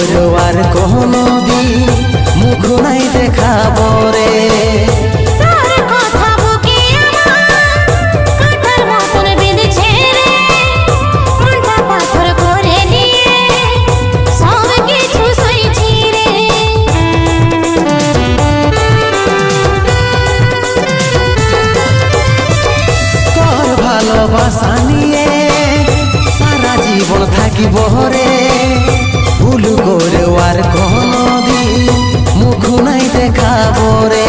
করো আর কোনো দিন মুখ নাই দেখাবো রে। ভালোবাসা নিয়ে সারা জীবন থাকিব রে, ভুল করে আর কোনো দিন মুখ নাই দেখাবো রে।